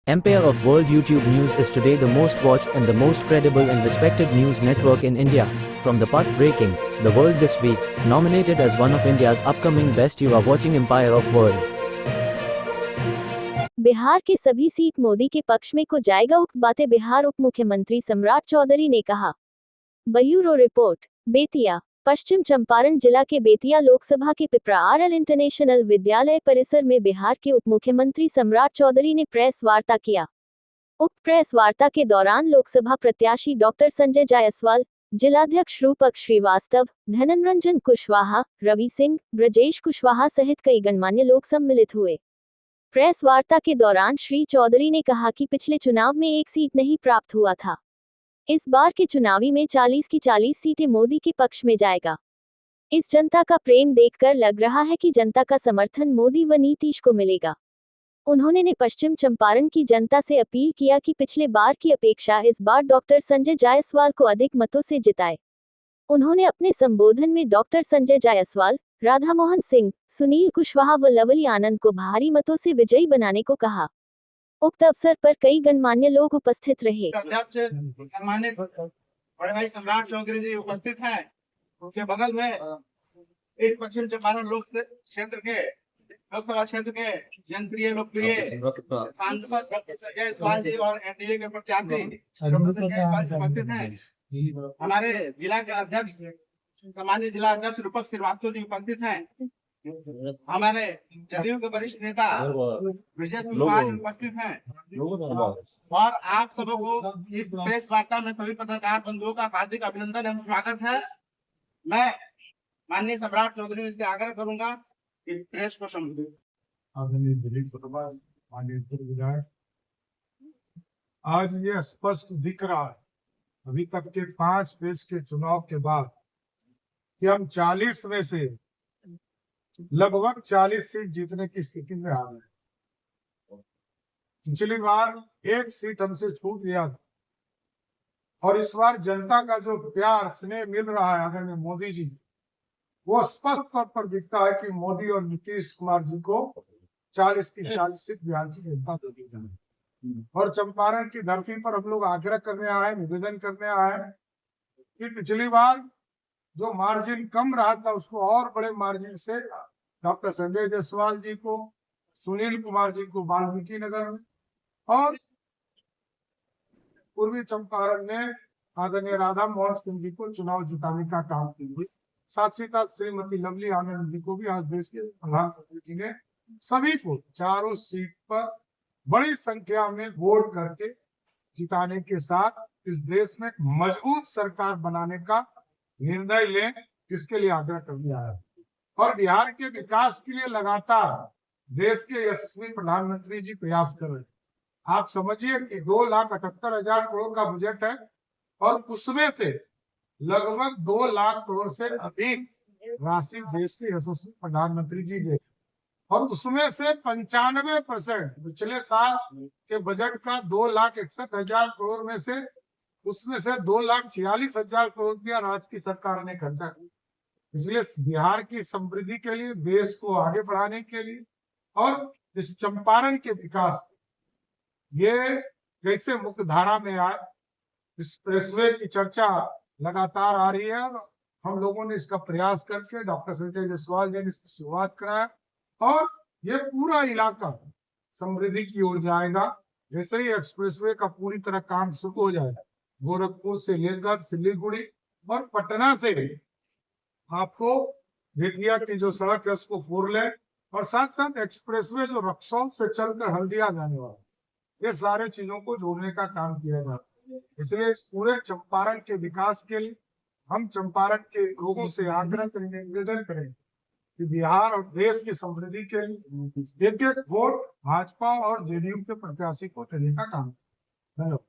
Empire of World YouTube News is today the most watched and the most credible and respected news network in India. From the path-breaking, The World This Week, nominated as one of India's upcoming best, you are watching Empire of World. Bihar के सभी seat Modi के पक्ष में को जाएगा। उक्त बातें बिहार उप मुख्यमंत्री सम्राट चौधरी ने कहा। Bureau report. बेतिया। पश्चिम चंपारण जिला के बेतिया लोकसभा के पिपरा आरएल इंटरनेशनल विद्यालय परिसर में बिहार के उप मुख्यमंत्री सम्राट चौधरी ने प्रेस वार्ता किया। उक्त प्रेस वार्ता के दौरान लोकसभा प्रत्याशी डॉक्टर संजय जायसवाल, जिलाध्यक्ष रूपक श्रीवास्तव, धनंजय कुशवाहा, रवि सिंह, ब्रजेश कुशवाहा सहित कई गणमान्य लोग सम्मिलित हुए। प्रेस वार्ता के दौरान श्री चौधरी ने कहा कि पिछले चुनाव में एक सीट नहीं प्राप्त हुआ था। इस बार के चुनावी में 40 की 40 सीटें मोदी के पक्ष में जाएगा। इस जनता का प्रेम देखकर लग रहा है कि जनता का समर्थन मोदी व नीतीश को मिलेगा। उन्होंने पश्चिम चंपारण की जनता से अपील किया कि पिछले बार की अपेक्षा इस बार डॉक्टर संजय जायसवाल को अधिक मतों से जिताए। उन्होंने अपने संबोधन में डॉक्टर संजय जायसवाल, राधा मोहन सिंह, सुनील कुशवाहा व लवली आनंद को भारी मतों से विजयी बनाने को कहा। उक्त अवसर पर कई गणमान्य लोग उपस्थित रहे। अध्यक्ष सम्मानित बड़े भाई सम्राट चौधरी जी उपस्थित हैं। उनके बगल में इस पश्चिम चंपारण लोकसभा क्षेत्र के जनप्रिय लोकप्रिय सांसद डॉक्टर संजय जायसवाल जी और एनडीए के प्रत्याशी डॉक्टर संजय जायसवाल जी उपस्थित हैं। हमारे जिला के अध्यक्ष सामान्य जिला अध्यक्ष रूपक श्रीवास्तव जी उपस्थित हैं। हमारे जदयू के वरिष्ठ नेता ब्रजेश कुशवाहा जी उपस्थित हैं। और आप सबको इस प्रेस वार्ता में सभी पत्रकार बंधुओं का हार्दिक अभिनंदन एवं स्वागत है। मैं माननीय सम्राट चौधरी से आग्रह करूंगा कि प्रेस को संबोधित। आदरणीय दिलीप कुमार, माननीय पूर्व विधायक, आज ये स्पष्ट दिख रहा है अभी तक के 5 फेज के चुनाव के बाद कि हम 40 में से लगभग 40 सीट जीतने की स्थिति में आ गए। पिछली बार एक सीट हमसे छूट गया था और इस बार जनता का जो प्यार स्नेह मिल रहा है आदरणीय मोदी जी, वो स्पष्ट तौर पर दिखता है कि मोदी और नीतीश कुमार जी को 40 की 40 सीट बिहार की जनता देगी। और चंपारण की धरती पर हम लोग आग्रह करने आए, निवेदन करने आए कि पिछली बार जो मार्जिन कम रहा था उसको और बड़े मार्जिन से डॉक्टर संजय जायसवाल जी को, सुनील कुमार जी को वाल्मीकि नगर में और पूर्वी चंपारण में आदरणीय राधा मोहन सिंह जी को चुनाव जिताने का काम किया। साथ ही साथ श्रीमती लवली आनंद जी को भी आज देश के प्रधानमंत्री जी ने सभी को चारों सीट पर बड़ी संख्या में वोट करके जिताने के साथ इस देश में मजबूत सरकार बनाने का निर्णय लें, इसके लिए आग्रह करने आया। और बिहार के विकास के लिए लगातार देश के यशस्वी प्रधानमंत्री जी प्रयास कर रहे हैं। आप समझिए कि 2,78,000 करोड़ का बजट है और उसमें से लगभग 2 लाख करोड़ से अधिक राशि देश के यशस्वी प्रधानमंत्री जी दे और उसमें से 95% पिछले साल के बजट का 2,61,000 करोड़ में से उसमें से 2,46,000 करोड़ रुपया राज्य की सरकार ने खर्चा किया। इसलिए बिहार की समृद्धि के लिए, देश को आगे बढ़ाने के लिए और इस चंपारण के विकास, ये कैसे मुख्य धारा में आए, इस प्रेसवे की चर्चा लगातार आ रही है। हम लोगों ने इसका प्रयास करके डॉक्टर संजय जायसवाल जी ने इसकी शुरुआत कराया और ये पूरा इलाका समृद्धि की ओर जाएगा। जैसे ही एक्सप्रेसवे का पूरी तरह काम शुरू हो जाएगा, गोरखपुर से लेकर सिलीगुड़ी और पटना से आपको बेतिया की जो सड़क है उसको 4 लेन और साथ साथ एक्सप्रेसवे जो रक्सौल से चलकर हल्दिया जाने वाला, ये सारे चीजों को जोड़ने का काम किया जा रहा है। इसलिए इस पूरे चंपारण के विकास के लिए हम चंपारण के लोगों से आग्रह करेंगे, निवेदन करेंगे कि बिहार और देश की समृद्धि के लिए एक-एक वोट भाजपा और जेडीयू के प्रत्याशी को देने का काम। धन्यवाद।